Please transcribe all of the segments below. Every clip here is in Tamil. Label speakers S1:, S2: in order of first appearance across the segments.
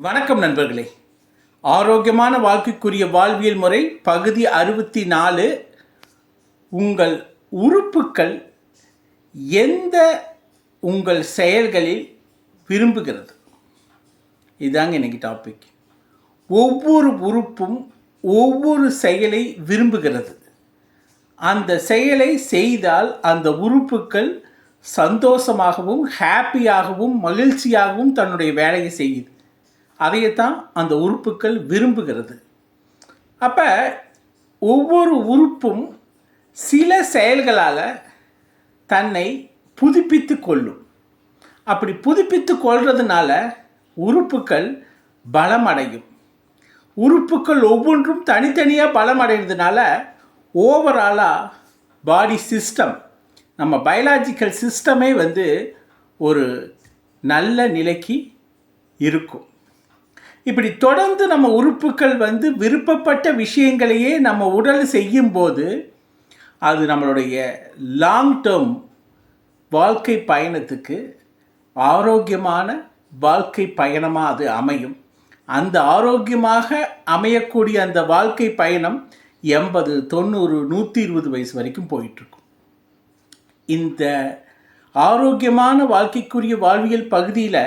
S1: வணக்கம் நண்பர்களே. ஆரோக்கியமான வாழ்க்கைக்குரிய வாழ்வியல் முறை பகுதி 64. உங்கள் உறுப்புக்கள் எந்த உங்கள் செயல்களில் விரும்புகிறது? இதுதாங்க இன்னைக்கு டாபிக். ஒவ்வொரு உறுப்பும் ஒவ்வொரு செயலை விரும்புகிறது. அந்த செயலை செய்தால் அந்த உறுப்புக்கள் சந்தோஷமாகவும் ஹாப்பியாகவும் மகிழ்ச்சியாகவும் தன்னுடைய வேலையை செய்யுது. அதையத்தான் அந்த உறுப்புக்கள் விரும்புகிறது. அப்போ ஒவ்வொரு உறுப்பும் சில செயல்களால் தன்னை புதுப்பித்து கொள்ளும். அப்படி புதுப்பித்து கொள்றதுனால உறுப்புக்கள் பலமடையும். உறுப்புக்கள் ஒவ்வொன்றும் தனித்தனியாக பலமடைகிறதுனால ஓவராலாக பாடி சிஸ்டம், நம்ம பயாலஜிக்கல் சிஸ்டமே ஒரு நல்ல நிலைக்கு இருக்கும். இப்படி தொடர்ந்து நம்ம உறுப்புக்கள் விருப்பப்பட்ட விஷயங்களையே நம்ம உடல் செய்யும்போது அது நம்மளுடைய லாங் டேர்ம் வாழ்க்கை பயணத்துக்கு ஆரோக்கியமான வாழ்க்கை பயணமாக அது அமையும். அந்த ஆரோக்கியமாக அமையக்கூடிய அந்த வாழ்க்கை பயணம் 80, 90, 120 வயசு வரைக்கும் போயிட்டுருக்கும். இந்த ஆரோக்கியமான வாழ்க்கைக்குரிய வாழ்வியல் பகுதியில்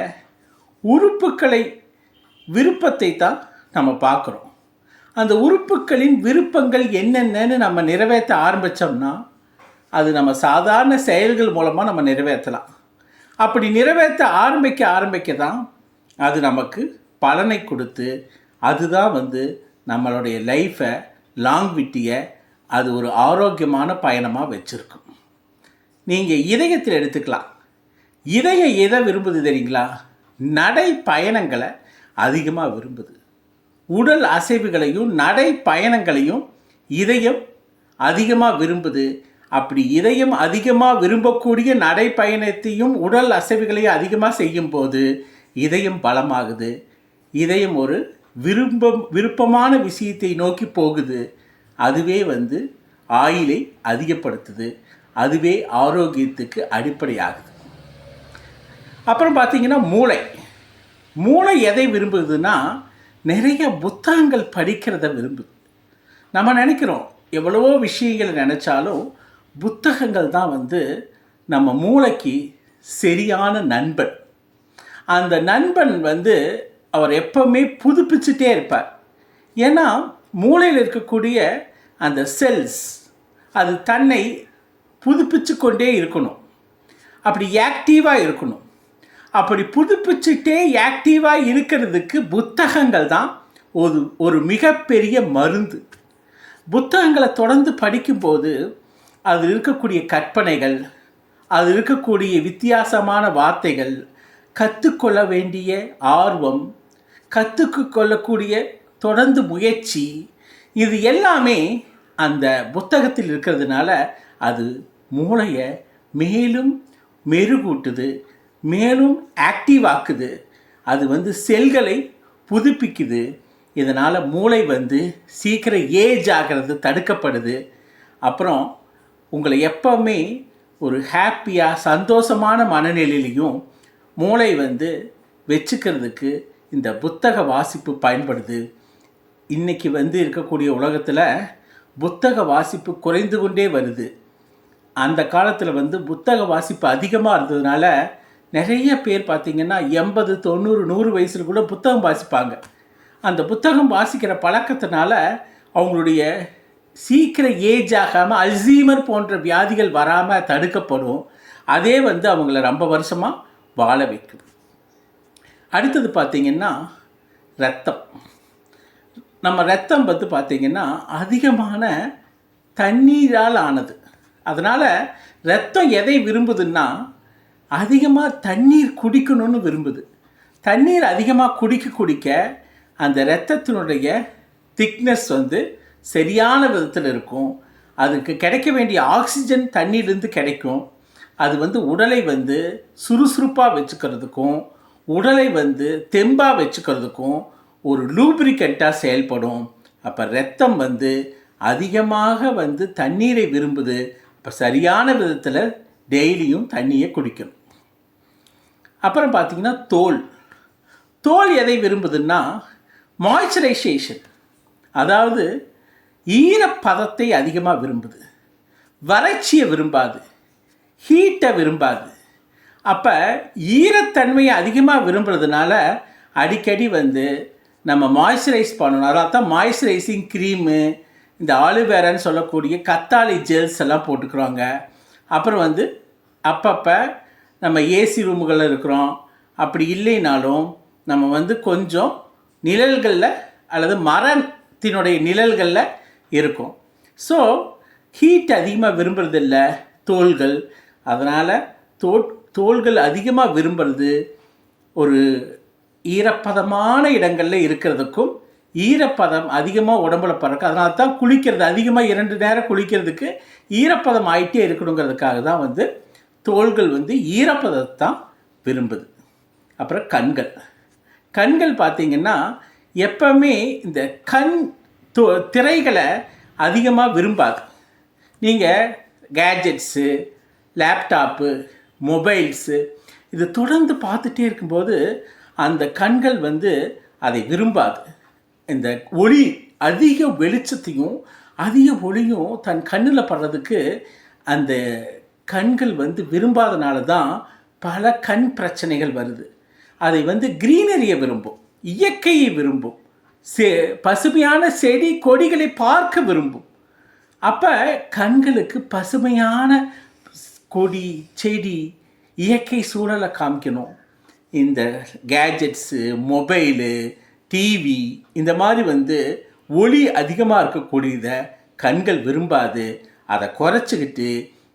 S1: உறுப்புக்களை விருப்பத்தை தான் நம்ம பார்க்குறோம். அந்த உறுப்புக்களின் விருப்பங்கள் என்னென்னு நம்ம நிறைவேற்ற ஆரம்பித்தோம்னா அது நம்ம சாதாரண செயல்கள் மூலமாக நம்ம நிறைவேற்றலாம். அப்படி நிறைவேற்ற ஆரம்பிக்க தான் அது நமக்கு பலனை கொடுத்து அதுதான் நம்மளுடைய லைஃப்பை லாங்விட்டியை அது ஒரு ஆரோக்கியமான பயணமாக வச்சுருக்கும். நீங்கள் இதயத்தில் எடுத்துக்கலாம். இதயம் எதை விரும்புது தெரியுங்களா? நடை பயணங்களை அதிகமாக விரும்புது. உடல் அசைவுகளையும் நடை பயணங்களையும் இதயம் அதிகமாக விரும்புது. அப்படி இதயம் அதிகமாக விரும்பக்கூடிய நடை பயணத்தையும் உடல் அசைவுகளையும் அதிகமாக செய்யும்போது இதயம் பலமாகுது. இதயம் ஒரு விருப்பமான விஷயத்தை நோக்கி போகுது. அதுவே ஆயுளை அதிகப்படுத்துது. அதுவே ஆரோக்கியத்துக்கு அடிப்படையாகுது. அப்புறம் பார்த்திங்கன்னா மூளை எதை விரும்புதுன்னா நிறைய புத்தகங்கள் படிக்கிறத விரும்புது. நம்ம நினைக்கிறோம் எவ்வளவோ விஷயங்களை நினச்சாலும் புத்தகங்கள் தான் நம்ம மூளைக்கு சரியான நண்பன். அந்த நண்பன் அவர் எப்பவுமே புதுப்பிச்சுட்டே இருப்பார். ஏன்னா மூளையில் இருக்கக்கூடிய அந்த செல்ஸ் அது தன்னை புதுப்பிச்சு கொண்டே இருக்கணும். அப்படி ஆக்டிவாக இருக்கணும். அப்படி புதுப்பிச்சுட்டே ஆக்டிவாக இருக்கிறதுக்கு புத்தகங்கள் தான் ஒரு மிகப்பெரிய மருந்து. புத்தகங்களை தொடர்ந்து படிக்கும்போது அதில் இருக்கக்கூடிய கற்பனைகள், அதில் இருக்கக்கூடிய வித்தியாசமான வார்த்தைகள், கற்றுக்கொள்ள வேண்டிய ஆர்வம், கற்றுக்கொள்ளக்கூடிய தொடர்ந்து முயற்சி, இது எல்லாமே அந்த புத்தகத்தில் இருக்கிறதுனால அது மூளையை மேலும் மெருகூட்டுது, மேலும் ஆக்டிவ் ஆக்குது. அது செல்களை புதுப்பிக்குது. இதனால் மூளை சீக்கிரம் ஏஜ் ஆகிறது தடுக்கப்படுது. அப்புறம் உங்களை எப்போவுமே ஒரு ஹாப்பியாக சந்தோஷமான மனநிலையிலையும் மூளை வச்சுக்கிறதுக்கு இந்த புத்தக வாசிப்பு பயன்படுது. இன்றைக்கி இருக்கக்கூடிய உலகத்தில் புத்தக வாசிப்பு குறைந்து கொண்டே வருது. அந்த காலத்தில் புத்தக வாசிப்பு அதிகமாக இருந்ததுனால நிறைய பேர் பார்த்திங்கன்னா 80, 90, 100 வயசில் கூட புத்தகம் வாசிப்பாங்க. அந்த புத்தகம் வாசிக்கிற பழக்கத்தினால அவங்களுடைய சீக்கிரம் ஏஜ் ஆகாமல் அல்சீமர் போன்ற வியாதிகள் வராமல் தடுக்கப்படும். அதே அவங்கள ரொம்ப வருஷமாக வாழ வைக்கும். அடுத்தது பார்த்திங்கன்னா ரத்தம். நம்ம ரத்தம் பார்த்திங்கன்னா அதிகமான தண்ணீரால் ஆனது. அதனால் ரத்தம் எதை விரும்புதுன்னா அதிகமாக தண்ணீர் குடிக்கணும்னு விரும்புது. தண்ணீர் அதிகமாக குடிக்க அந்த இரத்தத்தினுடைய திக்னஸ் சரியான விதத்தில் இருக்கும். அதுக்கு கிடைக்க வேண்டிய ஆக்சிஜன் தண்ணீர்லேருந்து கிடைக்கும். அது உடலை சுறுசுறுப்பாக வச்சுக்கிறதுக்கும் உடலை தெம்பாக வச்சுக்கிறதுக்கும் ஒரு லூப்ரிகண்ட்டாக செயல்படும். அப்போ ரத்தம் அதிகமாக தண்ணீரை விரும்புது. அப்போ சரியான விதத்தில் டெய்லியும் தண்ணியை குடிக்கணும். அப்புறம் பார்த்திங்கன்னா தோல் எதை விரும்புதுன்னா மாய்ஸ்சரைசேஷன், அதாவது ஈரப்பதத்தை அதிகமாக விரும்புது, வறட்சியை விரும்பாது, ஹீட்டை விரும்பாது. அப்போ ஈரத்தன்மையை அதிகமாக விரும்புறதுனால அடிக்கடி வந்து நம்ம மாய்ஸ்சரைஸ் பண்ணணும். அதாவது தான் மாய்ஸ்சரைசிங் க்ரீமு, இந்த ஆலிவேரான்னு சொல்லக்கூடிய கத்தாழை ஜெல்ஸ் எல்லாம் போட்டுக்கிறோங்க. அப்புறம் வந்து அப்பப்போ நம்ம ஏசி ரூமுகளில் இருக்கிறோம், அப்படி இல்லைனாலும் நம்ம வந்து கொஞ்சம் நிழல்களில் அல்லது மரத்தினுடைய நிழல்களில் இருக்கும். ஸோ ஹீட் அதிகமாக விரும்புறதில்ல தோள்கள். அதனால் தோள்கள் அதிகமாக விரும்புறது ஒரு ஈரப்பதமான இடங்களில் இருக்கிறதுக்கும், ஈரப்பதம் அதிகமாக உடம்புல பறக்கும். அதனால தான் குளிக்கிறது அதிகமாக 2 நேரம் குளிக்கிறதுக்கு ஈரப்பதம் ஆகிட்டே இருக்கணுங்கிறதுக்காக தான் வந்து தோள்கள் வந்து ஈரப்பதத்தை தான் விரும்புது. அப்புறம் கண்கள் பார்த்திங்கன்னா எப்பவுமே இந்த திரைகளை அதிகமாக விரும்பாது. நீங்கள் கேட்ஜெட்ஸு, லேப்டாப்பு, மொபைல்ஸு இது தொடர்ந்து பார்த்துட்டே இருக்கும்போது அந்த கண்கள் வந்து அதை விரும்பாது. இந்த ஒளி, அதிக வெளிச்சத்தையும் அதிக ஒளியும் தன் கண்ணில் படுறதுக்கு அந்த கண்கள் வந்து விரும்பாதனால தான் பல கண் பிரச்சனைகள் வருது. அதை வந்து க்ரீனரியை விரும்பும், இயற்கையை விரும்பும், பசுமையான செடி கொடிகளை பார்க்க விரும்பும். அப்போ கண்களுக்கு பசுமையான கொடி, செடி, இயற்கை சூழலை காமிக்கணும். இந்த கேட்ஜெட்ஸு, மொபைலு, டிவி இந்த மாதிரி வந்து ஒளி அதிகமாக இருக்கக்கூடியத கண்கள் விரும்பாது. அதை குறைச்சிக்கிட்டு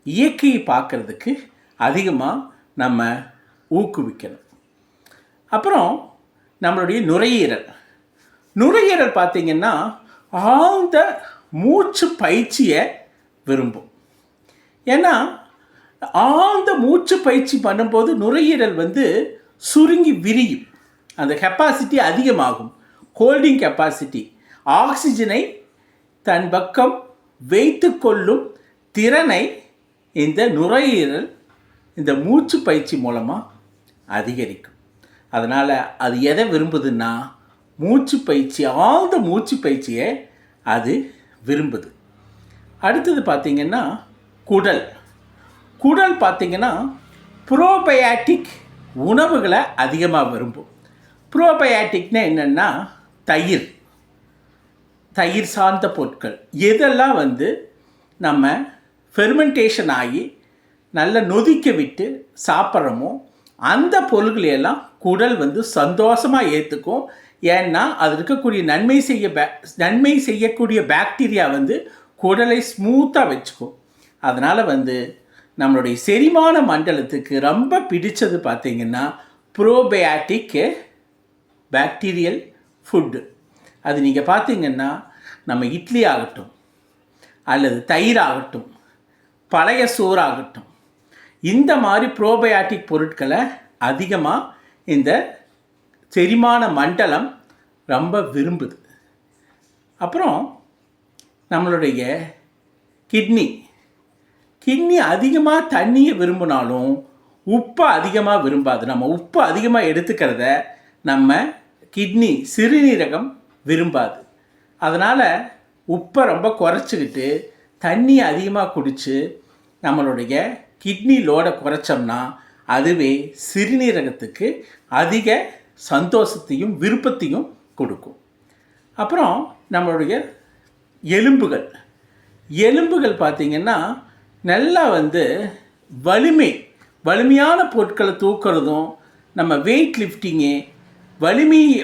S1: இயற்கையை பார்க்குறதுக்கு அதிகமாக நம்ம ஊக்குவிக்கணும். அப்புறம் நம்மளுடைய நுரையீரல் பார்த்திங்கன்னா ஆழ்ந்த மூச்சு பயிற்சியை விரும்பும். ஏன்னா ஆழ்ந்த மூச்சு பயிற்சி பண்ணும்போது நுரையீரல் வந்து சுருங்கி விரியும், அந்த கெப்பாசிட்டி அதிகமாகும். ஹோல்டிங் கெப்பாசிட்டி, ஆக்சிஜனை தன் பக்கம் வைத்து கொள்ளும் திறனை இந்த நுரையீரல் இந்த மூச்சு பயிற்சி மூலமாக அதிகரிக்கும். அதனால் அது எதை விரும்புதுன்னா மூச்சு பயிற்சி, ஆழ்ந்த மூச்சு பயிற்சியை அது விரும்புது. அடுத்தது பார்த்திங்கன்னா குடல் பார்த்திங்கன்னா ப்ரோபயாட்டிக் உணவுகளை அதிகமாக விரும்பும். ப்ரோபயாட்டிக்னா என்னென்னா தயிர் சார்ந்த பொருட்கள் எதெல்லாம் வந்து நம்ம ஃபெர்மெண்டேஷன் ஆகி நல்லா நொதிக்க விட்டு சாப்பிட்றோமோ அந்த பொருள்களையெல்லாம் குடல் வந்து சந்தோஷமாக ஏற்றுக்கும். ஏன்னா அது இருக்கக்கூடிய நன்மை செய்யக்கூடிய பாக்டீரியா வந்து குடலை ஸ்மூத்தாக வச்சுக்கும். அதனால் வந்து நம்மளுடைய செரிமான மண்டலத்துக்கு ரொம்ப பிடிச்சது பார்த்திங்கன்னா ப்ரோபயாட்டிக் பாக்டீரியல் ஃபுட்டு. அது நீங்கள் பார்த்திங்கன்னா நம்ம இட்லி ஆகட்டும் அல்லது தயிர் ஆகட்டும், பழைய சோறாகட்டும், இந்த மாதிரி ப்ரோபயாட்டிக் பொருட்களை அதிகமாக இந்த செரிமான மண்டலம் ரொம்ப விரும்புது. அப்புறம் நம்மளுடைய கிட்னி அதிகமாக தண்ணியை விரும்பினாலும் உப்பை அதிகமாக விரும்பாது. நம்ம உப்பு அதிகமாக எடுத்துக்கிறத நம்ம கிட்னி, சிறுநீரகம் விரும்பாது. அதனால் உப்பை ரொம்ப குறைச்சிக்கிட்டு தண்ணியை அதிகமாக குடித்து நம்மளுடைய கிட்னி லோடை குறைச்சோம்னா அதுவே சிறுநீரகத்துக்கு அதிக சந்தோஷத்தையும் விருப்பத்தையும் கொடுக்கும். அப்புறம் நம்மளுடைய எலும்புகள் பார்த்திங்கன்னா நல்லா வந்து வலிமையான பொருட்களை தூக்கிறதும், நம்ம வெயிட் லிஃப்டிங்கு,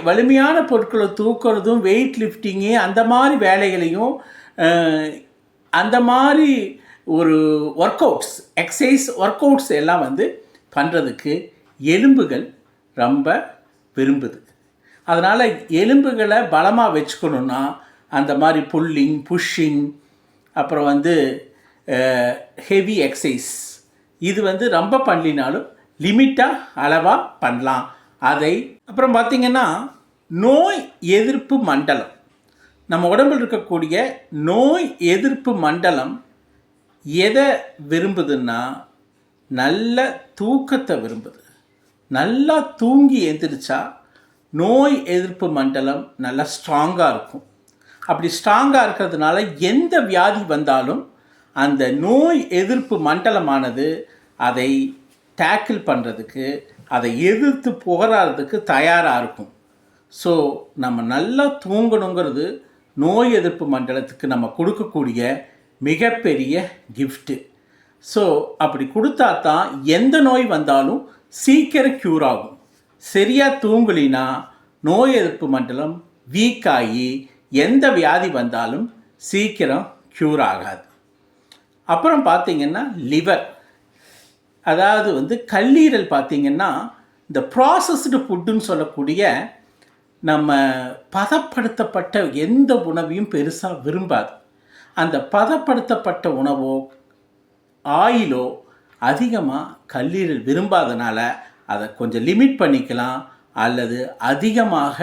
S1: வலிமையான பொருட்களை தூக்கிறதும், வெயிட் லிஃப்டிங்கு அந்த மாதிரி வேலைகளையும், அந்த மாதிரி ஒரு எக்ஸசைஸ் ஒர்க் அவுட்ஸ் எல்லாம் வந்து பண்ணுறதுக்கு எலும்புகள் ரொம்ப விரும்புது. அதனால் எலும்புகளை பலமாக வச்சுக்கணுன்னா அந்த மாதிரி புல்லிங், புஷ்ஷிங், அப்புறம் வந்து ஹெவி எக்ஸசைஸ் இது வந்து ரொம்ப பண்ணலினாலும் லிமிட்டாக அளவாக பண்ணலாம். அப்புறம் பார்த்திங்கன்னா நோய் எதிர்ப்பு மண்டலம், நம்ம உடம்பில் இருக்கக்கூடிய நோய் எதிர்ப்பு மண்டலம் எதை விரும்புதுன்னா நல்ல தூக்கத்தை விரும்புது. நல்லா தூங்கி எழுந்திரிச்சா நோய் எதிர்ப்பு மண்டலம் நல்லா ஸ்ட்ராங்காக இருக்கும். அப்படி ஸ்ட்ராங்காக இருக்கிறதுனால எந்த வியாதி வந்தாலும் அந்த நோய் எதிர்ப்பு மண்டலமானது அதை டேக்கிள் பண்ணுறதுக்கு, அதை எதிர்த்து போராடுறதுக்கு தயாராக இருக்கும். ஸோ நம்ம நல்லா தூங்கணுங்கிறது நோய் எதிர்ப்பு மண்டலத்துக்கு நம்ம கொடுக்கக்கூடிய மிகப்பெரிய கிஃப்ட்டு. ஸோ அப்படி கொடுத்தா தான் எந்த நோய் வந்தாலும் சீக்கிரம் க்யூர் ஆகும். சரியாக தூங்கலினா நோய் எதிர்ப்பு மண்டலம் வீக் ஆகி எந்த வியாதி வந்தாலும் சீக்கிரம் க்யூர் ஆகாது. அப்புறம் பார்த்திங்கன்னா லிவர், அதாவது கல்லீரல் பார்த்திங்கன்னா இந்த ப்ராசஸ்டு ஃபுட்டுன்னு சொல்லக்கூடிய நம்ம பதப்படுத்தப்பட்ட எந்த உணவையும் பெருசாக விரும்பாது. அந்த பதப்படுத்தப்பட்ட உணவோ ஆயிலோ அதிகமாக கல்லீரல் விரும்பாதனால அதை கொஞ்சம் லிமிட் பண்ணிக்கலாம், அல்லது அதிகமாக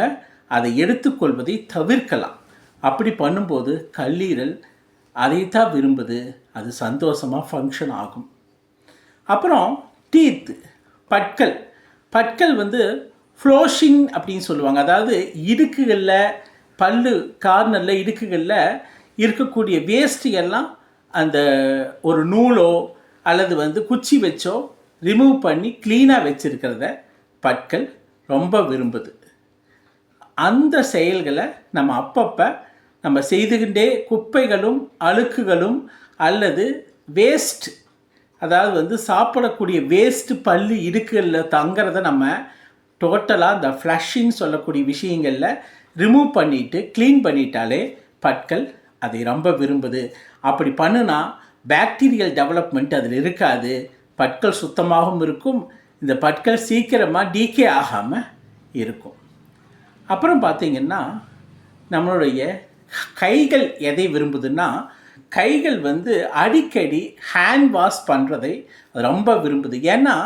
S1: அதை எடுத்துக்கொள்வதை தவிர்க்கலாம். அப்படி பண்ணும்போது கல்லீரல் அதைத்தான் விரும்புது, அது சந்தோஷமாக ஃபங்க்ஷன் ஆகும். அப்புறம் டீத், பற்கள். பற்கள் ஃப்ளோஷிங் அப்படின்னு சொல்லுவாங்க. அதாவது இடுக்குகளில், பல்லு கார்னரில் இடுக்குகளில் இருக்கக்கூடிய வேஸ்ட்டு எல்லாம் அந்த ஒரு நூலோ அல்லது குச்சி வச்சோ ரிமூவ் பண்ணி க்ளீனாக வச்சுருக்கிறத பற்கள் ரொம்ப விரும்புது. அந்த செயல்களை நம்ம அப்பப்போ நம்ம செய்துகிட்டே குப்பைகளும் அழுக்குகளும் அல்லது வேஸ்ட், அதாவது சாப்பிடக்கூடிய வேஸ்ட்டு பல்லு இடுக்குகளில் தங்கிறத நம்ம டோட்டலாக இந்த ஃப்ளஷிங் சொல்லக்கூடிய விஷயங்களில் ரிமூவ் பண்ணிவிட்டு க்ளீன் பண்ணிட்டாலே பற்கள் அதை ரொம்ப விரும்புது. அப்படி பண்ணுனா பாக்டீரியல் டெவலப்மெண்ட் அதில் இருக்காது, பற்கள் சுத்தமாகவும் இருக்கும், இந்த பற்கள் சீக்கிரமாக டீகே ஆகாமல் இருக்கும். அப்புறம் பார்த்திங்கன்னா நம்மளுடைய கைகள் எதை விரும்புதுன்னா, கைகள் அடிக்கடி ஹேண்ட் வாஷ் பண்ணுறதை ரொம்ப விரும்புது. ஏன்னா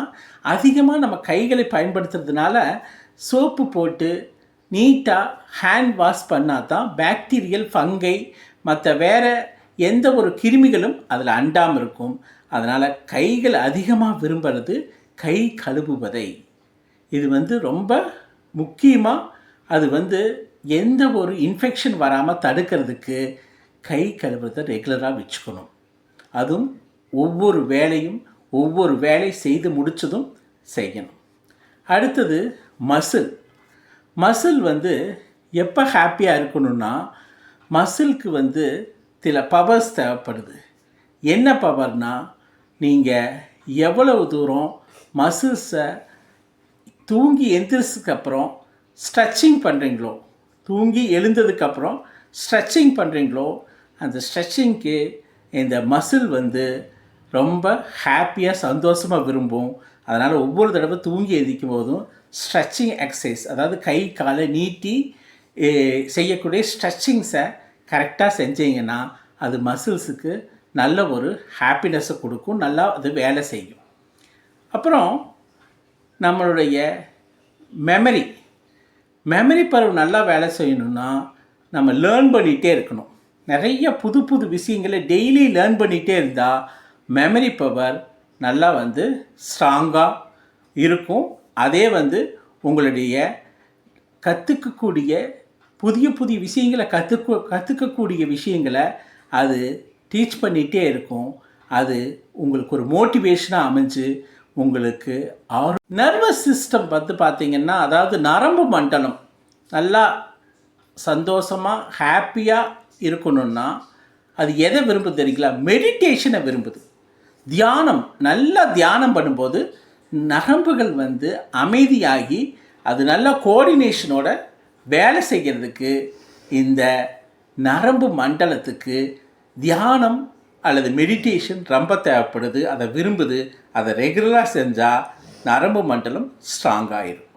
S1: அதிகமாக நம்ம கைகளை பயன்படுத்துறதுனால சோப்பு போட்டு நீட்டாக ஹேண்ட் வாஷ் பண்ணால் தான் பாக்டீரியல், ஃபங்கை, மற்ற வேறு எந்த ஒரு கிருமிகளும் அதில் அண்டாமல் இருக்கும். அதனால் கைகள் அதிகமாக விரும்புகிறது கை கழுவுவதை. இது ரொம்ப முக்கியமாக அது எந்த ஒரு இன்ஃபெக்ஷன் வராமல் தடுக்கிறதுக்கு கை கழுவுறதை ரெகுலராக வச்சுக்கணும். அதுவும் ஒவ்வொரு வேலை செய்து முடித்ததும் செய்யணும். அடுத்தது மசில் எப்போ ஹாப்பியாக இருக்கணும்னா, மசிலுக்கு சில பவர்ஸ் தேவைப்படுது. என்ன பவர்னால், நீங்கள் எவ்வளவு தூரம் மசில்ஸை தூங்கி எழுந்திரிச்சதுக்கப்புறம் ஸ்ட்ரெச்சிங் பண்ணுறீங்களோ, தூங்கி எழுந்ததுக்கப்புறம் ஸ்ட்ரெச்சிங் பண்ணுறீங்களோ, அந்த ஸ்ட்ரெச்சிங்க்கு இந்த மசில் ரொம்ப ஹாப்பியாக சந்தோஷமாக விரும்பும். அதனால் ஒவ்வொரு தடவை தூங்கி எழுந்திக்கும் போதும் ஸ்ட்ரெச்சிங் எக்ஸசைஸ், அதாவது கை காலை நீட்டி செய்யக்கூடிய ஸ்ட்ரெச்சிங்ஸை கரெக்டாக செஞ்சீங்கன்னா அது மசில்ஸுக்கு நல்ல ஒரு ஹாப்பினஸை கொடுக்கும், நல்லா அது வேலை செய்யும். அப்புறம் நம்மளுடைய மெமரி பவர் நல்லா வேலை செய்யணுன்னா நம்ம லேர்ன் பண்ணிகிட்டே இருக்கணும். நிறைய புது புது விஷயங்களை டெய்லி லேர்ன் பண்ணிகிட்டே இருந்தால் மெமரி பவர் நல்லா ஸ்ட்ராங்காக இருக்கும். அதே உங்களுடைய கற்றுக்கக்கூடிய புதிய விஷயங்களை கற்றுக்கக்கூடிய விஷயங்களை அது டீச் பண்ணிகிட்டே இருக்கும். அது உங்களுக்கு ஒரு மோட்டிவேஷனாக அமைஞ்சு உங்களுக்கு நர்வஸ் சிஸ்டம் பார்த்திங்கன்னா, அதாவது நரம்பு மண்டலம் நல்லா சந்தோஷமாக ஹாப்பியாக இருக்கணும்னா அது எதை விரும்புது தெரியுங்களா? மெடிடேஷனை விரும்புது. நல்லா தியானம் பண்ணும்போது நரம்புகள் அமைதியாகி அது நல்லா கோஆர்டினேஷனோட வேலை செய்கிறதுக்கு இந்த நரம்பு மண்டலத்துக்கு தியானம் அல்லது மெடிடேஷன் ரொம்ப தேவைப்படுது, அதை விரும்புது. அதை ரெகுலராக செஞ்சால் நரம்பு மண்டலம் ஸ்ட்ராங்காகிடும்.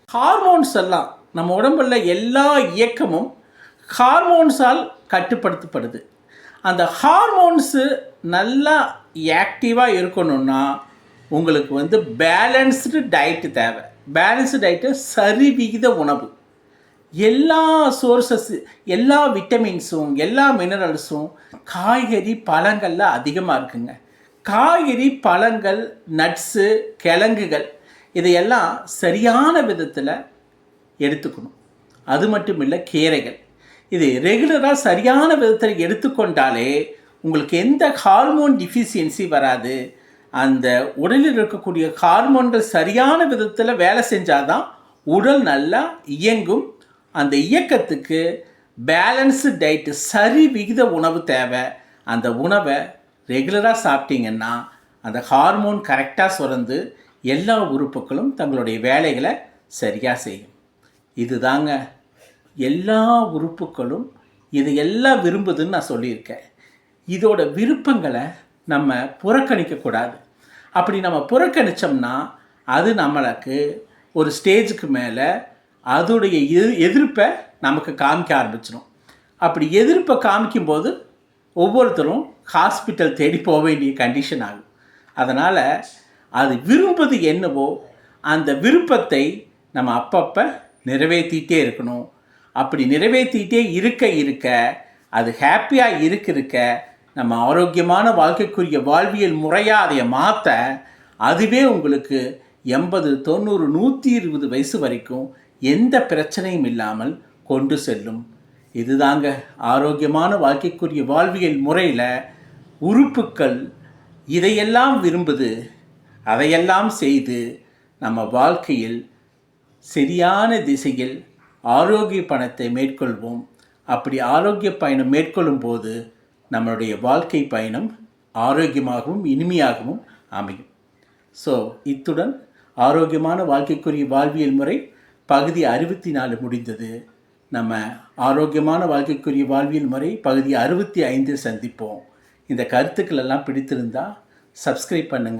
S1: ஹார்மோன்ஸ் எல்லாம் நம்ம உடம்புல எல்லா இயக்கமும் ஹார்மோன்ஸால் கட்டுப்படுத்தப்படுது. அந்த ஹார்மோன்ஸு நல்லா ஆக்டிவாக இருக்கணும்னா உங்களுக்கு பேலன்ஸ்டு டயட்டு தேவை. பேலன்ஸ்டு டயட்டு சரிவிகித உணவு, எல்லா சோர்சஸ், எல்லா விட்டமின்ஸும் எல்லா மினரல்ஸும் காய்கறி பழங்களில் அதிகமாக இருக்குங்க. காய்கறி பழங்கள், நட்ஸு, கிழங்குகள் இதையெல்லாம் சரியான விதத்தில் எடுத்துக்கணும். அது மட்டும் இல்லை, கீரைகள் இது ரெகுலராக சரியான விதத்தில் எடுத்துக்கொண்டாலே உங்களுக்கு எந்த ஹார்மோன் டிஃபிஷியன்சி வராது. அந்த உடலில் இருக்கக்கூடிய ஹார்மோன்கள் சரியான விதத்தில் வேலை செஞ்சாதான் உடல் நல்லா இயங்கும். அந்த இயக்கத்துக்கு பேலன்ஸு டயட்டு, சரி விகித உணவு தேவை. அந்த உணவை ரெகுலராக சாப்பிட்டீங்கன்னா அந்த ஹார்மோன் கரெக்டாக சுரந்து எல்லா உறுப்புகளும் தங்களுடைய வேலைகளை சரியாக செய்யும். இதுதாங்க எல்லா உறுப்புகளும் இதையெல்லாம் விரும்புதுன்னு நான் சொல்லியிருக்கேன். இதோட விருப்பங்களை நம்ம புறக்கணிக்கக்கூடாது. அப்படி நம்ம புறக்கணித்தோம்னா அது நம்மளுக்கு ஒரு ஸ்டேஜுக்கு மேலே அதோடைய எதிர்ப்பை நமக்கு காமிக்க ஆரம்பிச்சிடும். அப்படி எதிர்ப்பை காமிக்கும்போது ஒவ்வொருத்தரும் ஹாஸ்பிட்டல் தேடி போக வேண்டிய கண்டிஷன் ஆகும். அதனால் அது விரும்புவது என்னவோ அந்த விருப்பத்தை நம்ம அப்பப்போ நிறைவேற்றிட்டே இருக்கணும். அப்படி நிறைவேற்றிட்டே இருக்க அது ஹாப்பியாக இருக்க நம்ம ஆரோக்கியமான வாழ்க்கைக்குரிய வாழ்வியல் முறையாக அதை மாற்ற அதுவே உங்களுக்கு 80, 90, 120 வயசு வரைக்கும் எந்த பிரச்சனையும் இல்லாமல் கொண்டு செல்லும். இதுதாங்க ஆரோக்கியமான வாழ்க்கைக்குரிய வாழ்வியல் முறையில் உறுப்புக்கள் இதையெல்லாம் விரும்புது, அதையெல்லாம் செய்து நம்ம வாழ்க்கையில் சரியான திசையில் ஆரோக்கிய பயணத்தை மேற்கொள்வோம். அப்படி ஆரோக்கிய பயணம் மேற்கொள்ளும் போது நம்மளுடைய வாழ்க்கை பயணம் ஆரோக்கியமாகவும் இனிமையாகவும் அமையும். ஸோ இத்துடன் ஆரோக்கியமான வாழ்க்கைக்குரிய வாழ்வியல் முறை பகுதி 64 முடிந்தது. நம்ம ஆரோக்கியமான வாழ்க்கைக்குரிய வாழ்வியல் முறை பகுதி 65 சந்திப்போம். இந்த கருத்துக்கள் எல்லாம் பிடித்திருந்தால் சப்ஸ்கிரைப் பண்ணுங்கள்.